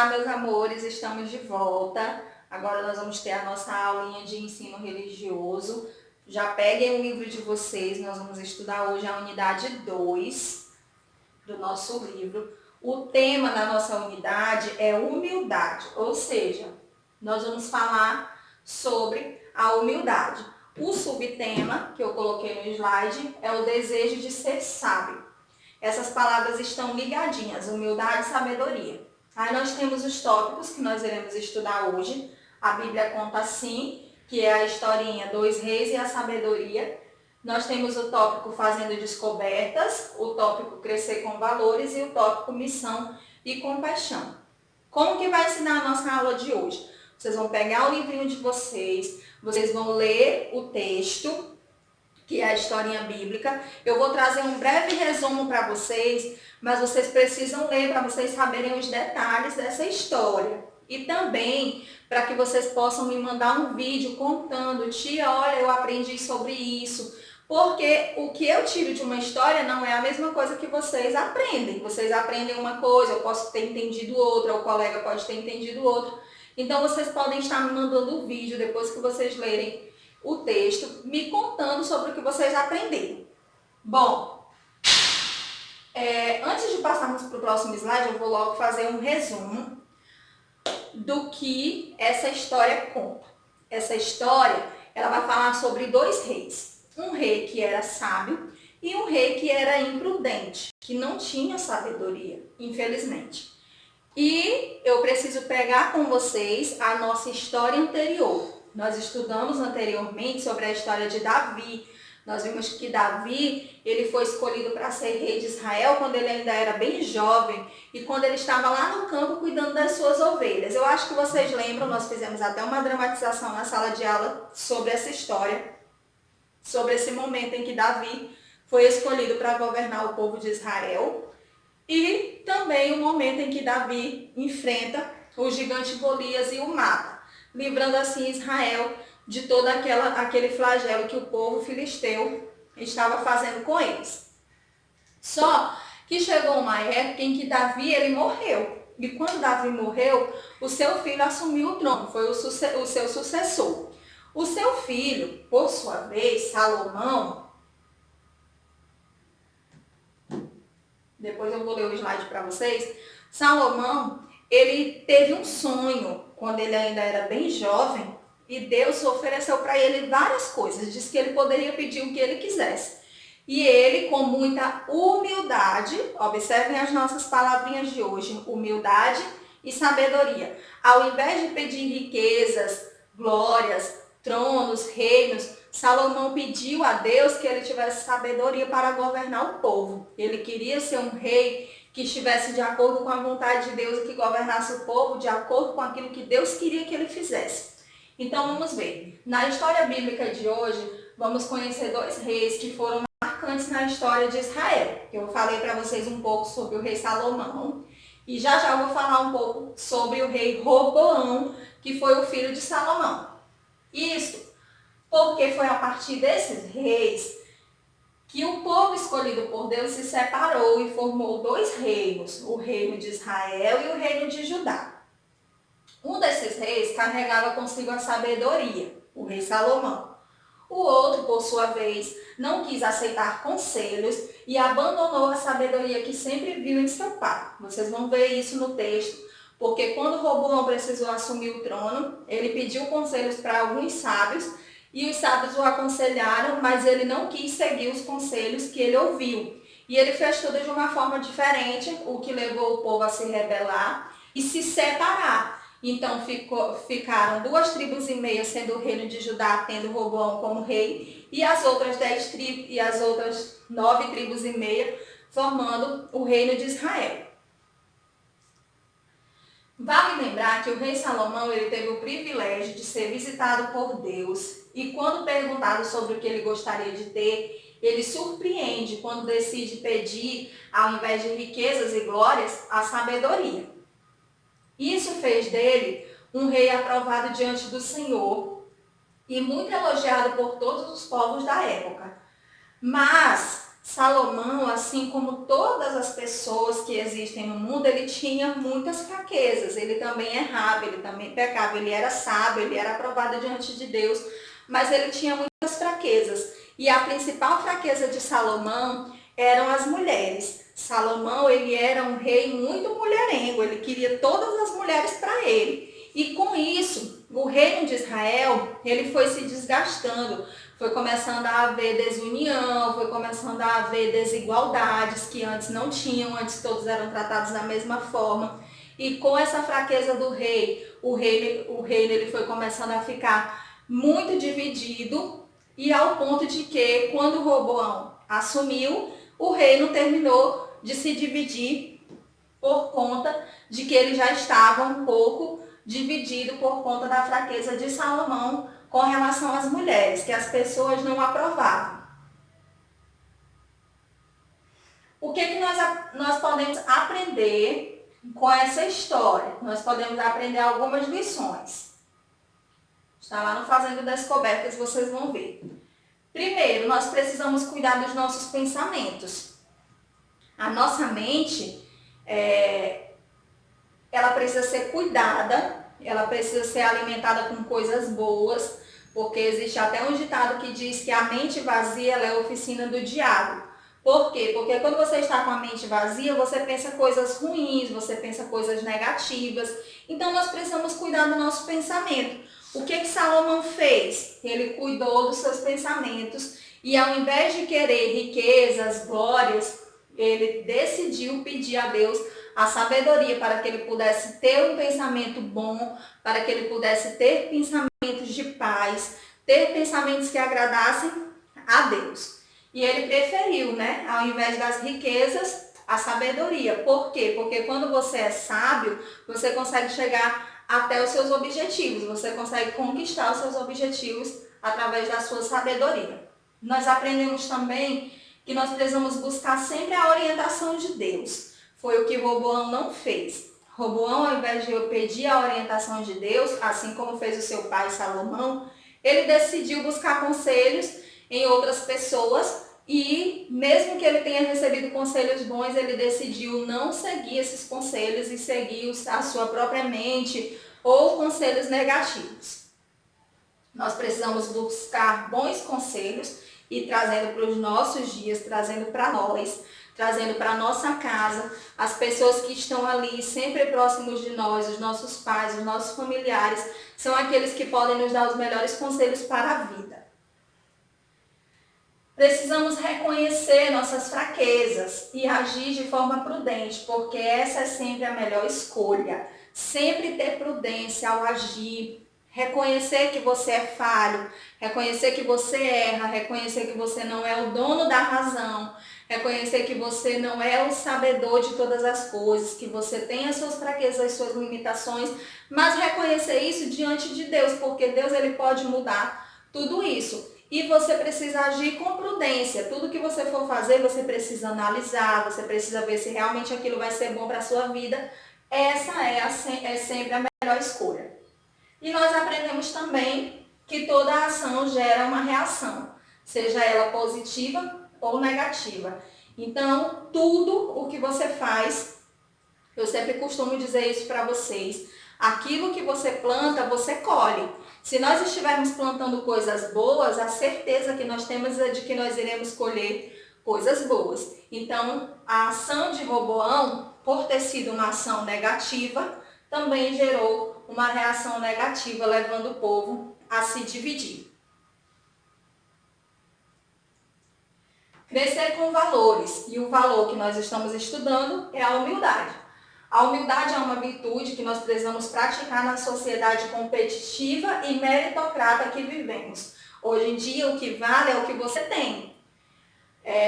Olá, meus amores, estamos de volta. Agora nós vamos ter a nossa aulinha de ensino religioso. Já peguem o livro de vocês, nós vamos estudar hoje a unidade 2 do nosso livro. O tema da nossa unidade é humildade, ou seja, nós vamos falar sobre a humildade. O subtema que eu coloquei no slide é o desejo de ser sábio. Essas palavras estão ligadinhas, humildade e sabedoria. Aí nós temos os tópicos que nós iremos estudar hoje. A Bíblia conta assim, que é a historinha Dois Reis e a Sabedoria. Nós temos o tópico Fazendo Descobertas, o tópico Crescer com Valores e o tópico Missão e Compaixão. Como que vai ensinar a nossa aula de hoje? Vocês vão pegar o livrinho de vocês vão ler o texto, que é a historinha bíblica. Eu vou trazer um breve resumo para vocês, mas vocês precisam ler para vocês saberem os detalhes dessa história. E também para que vocês possam me mandar um vídeo contando, tia, olha, eu aprendi sobre isso. Porque o que eu tiro de uma história não é a mesma coisa que vocês aprendem. Vocês aprendem uma coisa, eu posso ter entendido outra, o colega pode ter entendido outra. Então vocês podem estar me mandando o vídeo depois que vocês lerem o texto, me contando sobre o que vocês aprenderam. Bom, antes de passarmos para o próximo slide, eu vou logo fazer um resumo do que essa história conta. Essa história, ela vai falar sobre dois reis. Um rei que era sábio e um rei que era imprudente, que não tinha sabedoria, infelizmente. E eu preciso pegar com vocês a nossa história anterior. Nós estudamos anteriormente sobre a história de Davi. Nós vimos que Davi, ele foi escolhido para ser rei de Israel quando ele ainda era bem jovem e quando ele estava lá no campo cuidando das suas ovelhas. Eu acho que vocês lembram, nós fizemos até uma dramatização na sala de aula sobre essa história, sobre esse momento em que Davi foi escolhido para governar o povo de Israel. E também o momento em que Davi enfrenta o gigante Golias e o mata, livrando assim Israel de todo aquele flagelo que o povo filisteu estava fazendo com eles. Só que chegou uma época em que Davi ele morreu. E quando Davi morreu, o seu filho assumiu o trono, foi o seu sucessor. O seu filho, por sua vez, Salomão, depois eu vou ler o slide para vocês. Salomão, ele teve um sonho quando ele ainda era bem jovem e Deus ofereceu para ele várias coisas. Disse que ele poderia pedir o que ele quisesse. E ele, com muita humildade, observem as nossas palavrinhas de hoje, humildade e sabedoria. Ao invés de pedir riquezas, glórias, tronos, reinos, Salomão pediu a Deus que ele tivesse sabedoria para governar o povo. Ele queria ser um rei que estivesse de acordo com a vontade de Deus e que governasse o povo de acordo com aquilo que Deus queria que ele fizesse. Então vamos ver. Na história bíblica de hoje, vamos conhecer dois reis que foram marcantes na história de Israel. Eu falei para vocês um pouco sobre o rei Salomão e já já eu vou falar um pouco sobre o rei Roboão, que foi o filho de Salomão. Isso porque foi a partir desses reis que o povo escolhido por Deus se separou e formou dois reinos, o reino de Israel e o reino de Judá. Um desses reis carregava consigo a sabedoria, o rei Salomão. O outro, por sua vez, não quis aceitar conselhos e abandonou a sabedoria que sempre viu em seu pai. Vocês vão ver isso no texto, porque quando Roboão precisou assumir o trono, ele pediu conselhos para alguns sábios e os sábios o aconselharam, mas ele não quis seguir os conselhos que ele ouviu. E ele fez tudo de uma forma diferente, o que levou o povo a se rebelar e se separar. Então ficaram 2,5 tribos, sendo o reino de Judá, tendo Roboão como rei, e as outras 10 tribos e as outras 9,5 tribos, formando o reino de Israel. Vale lembrar que o rei Salomão ele teve o privilégio de ser visitado por Deus e quando perguntado sobre o que ele gostaria de ter, ele surpreende quando decide pedir, ao invés de riquezas e glórias, a sabedoria. Isso fez dele um rei aprovado diante do Senhor e muito elogiado por todos os povos da época. Mas Salomão, assim como todas as pessoas que existem no mundo, ele tinha muitas fraquezas. Ele também errava, ele também pecava, ele era sábio, ele era aprovado diante de Deus, mas ele tinha muitas fraquezas. E a principal fraqueza de Salomão eram as mulheres. Salomão, ele era um rei muito mulherengo, ele queria todas as mulheres para ele. E com isso, o reino de Israel, ele foi se desgastando, foi começando a haver desunião, foi começando a haver desigualdades que antes não tinham, antes todos eram tratados da mesma forma. E com essa fraqueza do rei, o reino ele foi começando a ficar muito dividido, e ao ponto de que, quando Roboão assumiu, o reino terminou de se dividir por conta de que ele já estava um pouco dividido por conta da fraqueza de Salomão com relação às mulheres, que as pessoas não aprovavam. O que nós podemos aprender com essa história? Nós podemos aprender algumas lições. Está lá no Fazendo Descobertas, vocês vão ver. Primeiro, nós precisamos cuidar dos nossos pensamentos. A nossa mente, ela precisa ser cuidada, ela precisa ser alimentada com coisas boas, porque existe até um ditado que diz que a mente vazia ela é a oficina do diabo. Por quê? Porque quando você está com a mente vazia, você pensa coisas ruins, você pensa coisas negativas. Então nós precisamos cuidar do nosso pensamento. O que Salomão fez? Ele cuidou dos seus pensamentos e, ao invés de querer riquezas, glórias, ele decidiu pedir a Deus a sabedoria para que ele pudesse ter um pensamento bom, para que ele pudesse ter pensamentos de paz, ter pensamentos que agradassem a Deus. E ele preferiu, ao invés das riquezas, a sabedoria. Por quê? Porque quando você é sábio, você consegue chegar até os seus objetivos, você consegue conquistar os seus objetivos através da sua sabedoria. Nós aprendemos também que nós precisamos buscar sempre a orientação de Deus. Foi o que Roboão não fez. Roboão, ao invés de pedir a orientação de Deus, assim como fez o seu pai Salomão, ele decidiu buscar conselhos em outras pessoas e, mesmo que ele tenha recebido conselhos bons, ele decidiu não seguir esses conselhos e seguir a sua própria mente ou conselhos negativos. Nós precisamos buscar bons conselhos e trazendo para os nossos dias, trazendo para nós, trazendo para a nossa casa, as pessoas que estão ali sempre próximos de nós, os nossos pais, os nossos familiares, são aqueles que podem nos dar os melhores conselhos para a vida. Precisamos reconhecer nossas fraquezas e agir de forma prudente, porque essa é sempre a melhor escolha. Sempre ter prudência ao agir. Reconhecer que você é falho, reconhecer que você erra, reconhecer que você não é o dono da razão, reconhecer que você não é o sabedor de todas as coisas, que você tem as suas fraquezas, as suas limitações, mas reconhecer isso diante de Deus, porque Deus ele pode mudar tudo isso. E você precisa agir com prudência. Tudo que você for fazer, você precisa analisar, você precisa ver se realmente aquilo vai ser bom para a sua vida. Essa é sempre a melhor escolha. E nós aprendemos também que toda ação gera uma reação, seja ela positiva ou negativa. Então, tudo o que você faz, eu sempre costumo dizer isso para vocês, aquilo que você planta, você colhe. Se nós estivermos plantando coisas boas, a certeza que nós temos é de que nós iremos colher coisas boas. Então, a ação de Roboão, por ter sido uma ação negativa, também gerou uma reação negativa, levando o povo a se dividir. Crescer com valores. E o valor que nós estamos estudando é a humildade. A humildade é uma virtude que nós precisamos praticar na sociedade competitiva e meritocrata que vivemos. Hoje em dia, o que vale é o que você tem.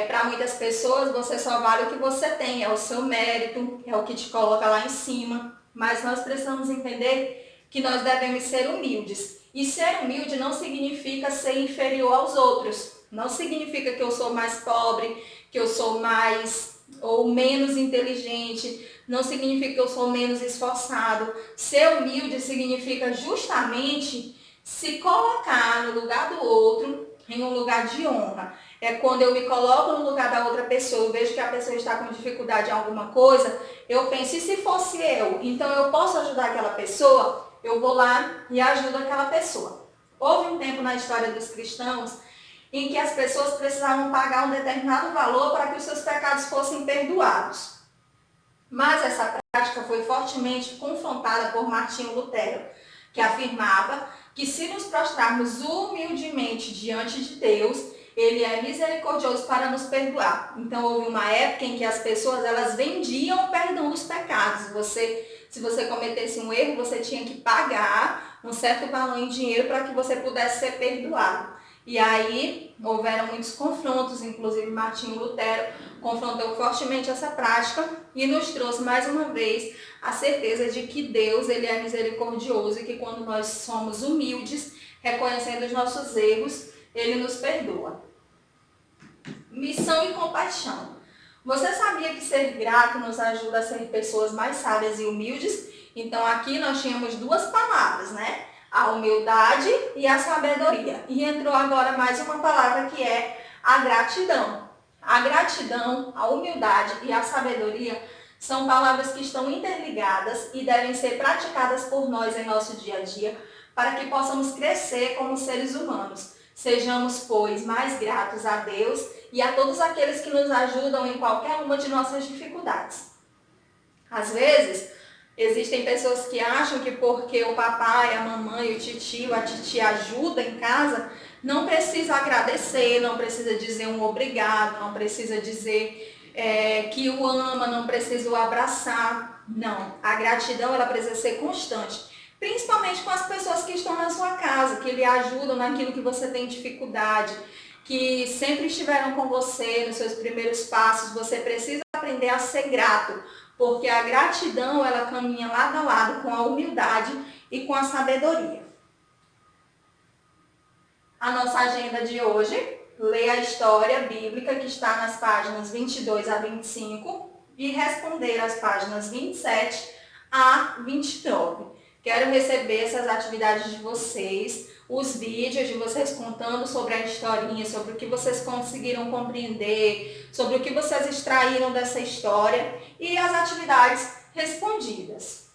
Para muitas pessoas, você só vale o que você tem, é o seu mérito, é o que te coloca lá em cima. Mas nós precisamos entender que nós devemos ser humildes. E ser humilde não significa ser inferior aos outros. Não significa que eu sou mais pobre, que eu sou mais ou menos inteligente. Não significa que eu sou menos esforçado. Ser humilde significa justamente se colocar no lugar do outro em um lugar de honra. É quando eu me coloco no lugar da outra pessoa, eu vejo que a pessoa está com dificuldade em alguma coisa, eu penso, e se fosse eu? Então eu posso ajudar aquela pessoa? Eu vou lá e ajudo aquela pessoa. Houve um tempo na história dos cristãos em que as pessoas precisavam pagar um determinado valor para que os seus pecados fossem perdoados. Mas essa prática foi fortemente confrontada por Martinho Lutero, que afirmava que se nos prostrarmos humildemente diante de Deus, Ele é misericordioso para nos perdoar. Então houve uma época em que as pessoas elas vendiam o perdão dos pecados. Se você cometesse um erro, você tinha que pagar um certo valor em dinheiro para que você pudesse ser perdoado. E aí houveram muitos confrontos, inclusive Martinho Lutero confrontou fortemente essa prática e nos trouxe mais uma vez a certeza de que Deus ele é misericordioso e que quando nós somos humildes, reconhecendo os nossos erros, Ele nos perdoa. Missão e compaixão. Você sabia que ser grato nos ajuda a ser pessoas mais sábias e humildes? Então aqui nós tínhamos duas palavras, né? A humildade e a sabedoria. E entrou agora mais uma palavra que é a gratidão. A gratidão, a humildade e a sabedoria são palavras que estão interligadas e devem ser praticadas por nós em nosso dia a dia para que possamos crescer como seres humanos. Sejamos, pois, mais gratos a Deus e a todos aqueles que nos ajudam em qualquer uma de nossas dificuldades. Às vezes, existem pessoas que acham que porque o papai, a mamãe, o titio, a titia ajuda em casa, não precisa agradecer, não precisa dizer um obrigado, não precisa dizer que o ama, não precisa o abraçar. Não, a gratidão ela precisa ser constante. Principalmente com as pessoas que estão na sua casa, que lhe ajudam naquilo que você tem dificuldade, que sempre estiveram com você nos seus primeiros passos. Você precisa aprender a ser grato, porque a gratidão ela caminha lado a lado com a humildade e com a sabedoria. A nossa agenda de hoje, ler a história bíblica que está nas páginas 22 a 25 e responder as páginas 27 a 29. Quero receber essas atividades de vocês, os vídeos de vocês contando sobre a historinha, sobre o que vocês conseguiram compreender, sobre o que vocês extraíram dessa história e as atividades respondidas.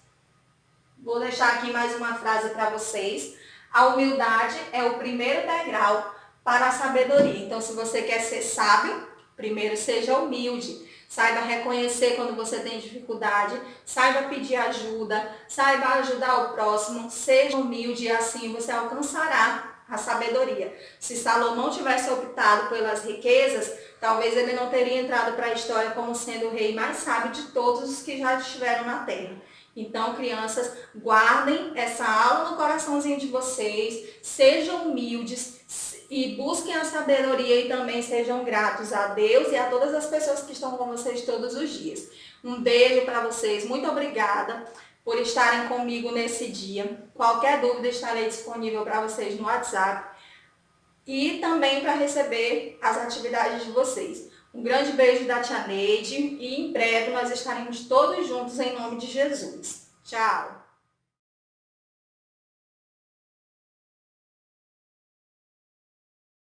Vou deixar aqui mais uma frase para vocês. A humildade é o primeiro degrau para a sabedoria. Então, se você quer ser sábio, primeiro seja humilde. Saiba reconhecer quando você tem dificuldade, saiba pedir ajuda, saiba ajudar o próximo, seja humilde e assim você alcançará a sabedoria. Se Salomão tivesse optado pelas riquezas, talvez ele não teria entrado para a história como sendo o rei mais sábio de todos os que já estiveram na terra. Então, crianças, guardem essa aula no coraçãozinho de vocês, sejam humildes, e busquem a sabedoria e também sejam gratos a Deus e a todas as pessoas que estão com vocês todos os dias. Um beijo para vocês, muito obrigada por estarem comigo nesse dia. Qualquer dúvida estarei disponível para vocês no WhatsApp e também para receber as atividades de vocês. Um grande beijo da Tia Neide e em breve nós estaremos todos juntos em nome de Jesus. Tchau!